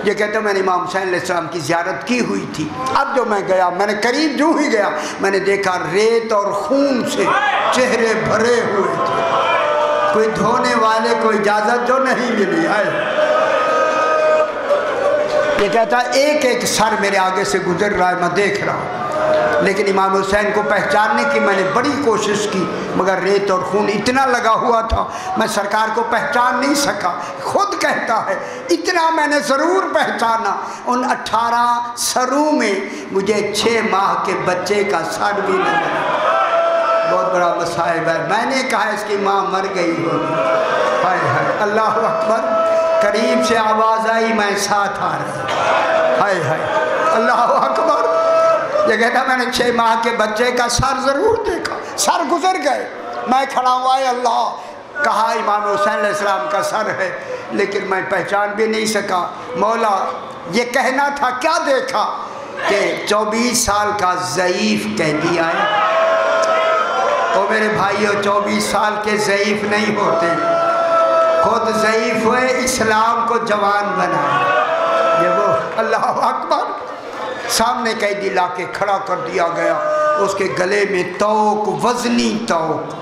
یہ کہتے ہیں میں نے امام حسین علیہ السلام کی زیارت کی ہوئی تھی، اب جو میں گیا، میں نے قریب جو ہی گیا، میں نے دیکھا ریت اور خون سے چہرے بھرے ہوئے تھے، کوئی دھونے والے کو اجازت جو نہیں ملی ہے۔ یہ کہتا ہے ایک ایک سر میرے آگے سے گزر رہا ہے، میں دیکھ رہا ہوں، لیکن امام حسین کو پہچاننے کی میں نے بڑی کوشش کی، مگر ریت اور خون اتنا لگا ہوا تھا میں سرکار کو پہچان نہیں سکا۔ خود کہتا ہے اتنا میں نے ضرور پہچانا، ان 18 سروں میں مجھے 6 ماہ کے بچے کا سر بھی نظر آیا۔ بہت بڑا مصائب ہے۔ میں نے کہا اس کی ماں مر گئی ہوگی۔ ہائے ہائے، اللہ اکبر، قریب سے آواز آئی، میں ساتھ آ رہا۔ ہائے ہائے، اللہ اکبر۔ یہ کہتا میں نے 6 ماہ کے بچے کا سر ضرور دیکھا، سر گزر گئے، میں کھڑا ہوا، اے اللہ، کہا امام حسین علیہ السلام کا سر ہے، لیکن میں پہچان بھی نہیں سکا۔ مولا یہ کہنا تھا، کیا دیکھا کہ 24 سال کا ضعیف قیدی آیا۔ او میرے بھائیو، 24 سال کے ضعیف نہیں ہوتے، خود ضعیف ہوئے، اسلام کو جوان بنائے۔ یہ وہ، اللہ اکبر۔ سامنے قیدی لا کے کھڑا کر دیا گیا، اس کے گلے میں توق، وزنی توق،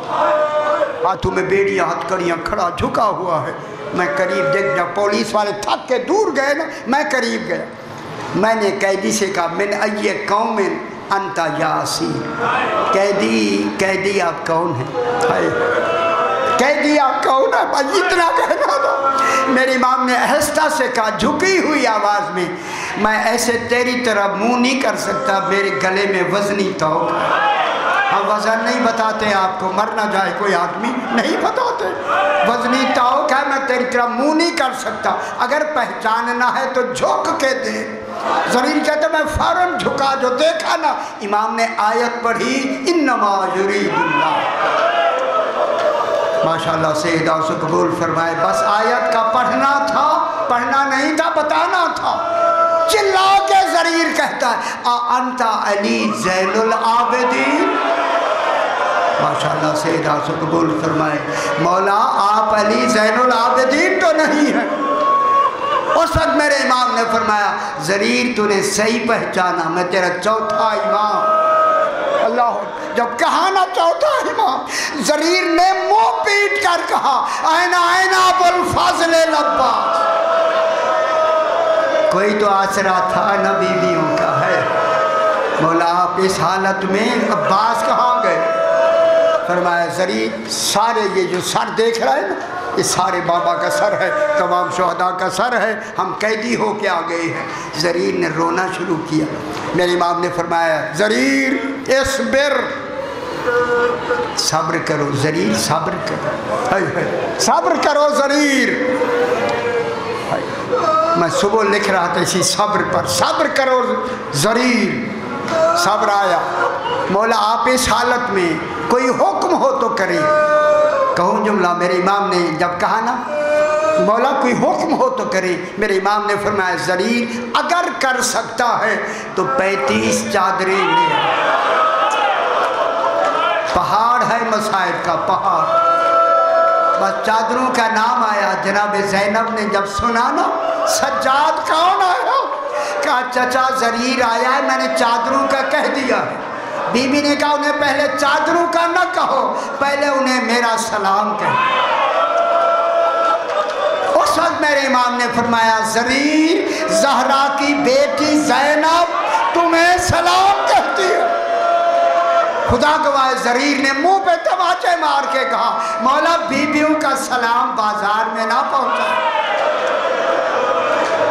ہاتھوں میں بیڑیاں، ہتھکڑیاں، کھڑا جھکا ہوا ہے۔ میں قریب دیکھ، جب پولیس والے تھک کے دور گئے نا، میں قریب گیا، میں نے قیدی سے کہا من ای قوم انت یاسین، قیدی آپ کون ہیں؟ قیدی آپ کون ہیں؟ بھائی اتنا کہنا تھا۔ میرے امام نے آہستہ سے کہا جھکی ہوئی آواز میں، میں ایسے تیری طرح منہ نہیں کر سکتا، میرے گلے میں وزنی توق ہے۔ ہم وزن نہیں بتاتے آپ کو، مر نہ جائے کوئی آدمی، نہیں بتاتے، وزنی توق ہے، میں تیری طرح منہ نہیں کر سکتا، اگر پہچاننا ہے تو جھک کے دے۔ زریر کہتے میں فوراً جھکا، جو دیکھا نا، امام نے آیت پڑھی انما یرید اللہ۔ ماشاءاللہ سیدہ سے قبول فرمائے، بس آیت کا پڑھنا تھا، پڑھنا نہیں تھا، بتانا تھا۔ چلا کے زریر کہتا ہے انت علی زین العابدین۔ ماشاءاللہ سیدہ سے قبول فرمائے، مولا آپ علی زین العابدین تو نہیں ہیں۔ اس وقت میرے امام نے فرمایا زریر تو نے صحیح پہچانا، میں تیرا چوتھا امام۔ اللہ، جب کہا نا چوتھا امام، زریر نے منہ پیٹ کر کہا اینا ابو الفضل العباس۔ کوئی تو آسرا تھا نا بیویوں کا ہے۔ مولا آپ اس حالت میں عباس کہاں گئے؟ فرمایا زریر سارے یہ جو سر دیکھ رہے ہیں نا، یہ سارے بابا کا سر ہے، تمام شہداء کا سر ہے، ہم قیدی ہو کے آ گئے ہیں۔ زریر نے رونا شروع کیا۔ میرے امام نے فرمایا زریر اصبر، صبر کرو زریر، صبر کرو، صبر کرو زریر۔ میں صبح لکھ رہا تھا اسی صبر پر، صبر کرو زریر۔ صبر آیا، مولا آپ اس حالت میں کوئی حکم ہو تو کرے۔ کہوں جملہ، میرے امام نے جب کہا نا مولا کوئی حکم ہو تو کرے، میرے امام نے فرمایا زریر اگر کر سکتا ہے تو 35 چادریں لے۔ پہاڑ ہے مصائب کا پہاڑ، بس چادروں کا نام آیا، جناب زینب نے جب سنا نا سجاد کون آیا، کہا چچا زریر آیا ہے، میں نے چادروں کا کہہ دیا ہے۔ بی بی نے کہا انہیں پہلے چادروں کا نہ کہو، پہلے انہیں میرا سلام کہو۔ اس وقت میرے امام نے فرمایا زریر زہرا کی بیٹی زینب تمہیں سلام کہتی ہے۔ خدا گواہ زریر نے منہ پہ تماچے مار کے کہا مولا بیویوں کا سلام بازار میں نہ پہنچا۔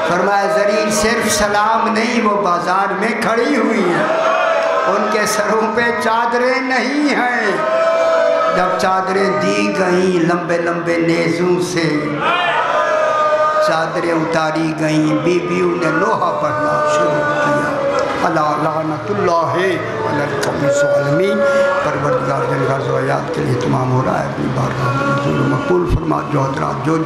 فرمایا زریر صرف سلام نہیں، وہ بازار میں کھڑی ہوئی ہے، ان کے سروں پہ چادریں نہیں ہیں۔ جب چادریں دی گئیں لمبے لمبے نیزوں سے چادریں اتاری گئیں، بیویوں نے لوہا پڑھنا شروع کیا۔ اللہ لعنت اللہ علی القوم الظالمین۔ پروردگار جل غرض و آیات کے لیے تمام ہو رہا ہے، اپنی بارگاہ میں نزول مقبول فرما۔ جو حضرات جو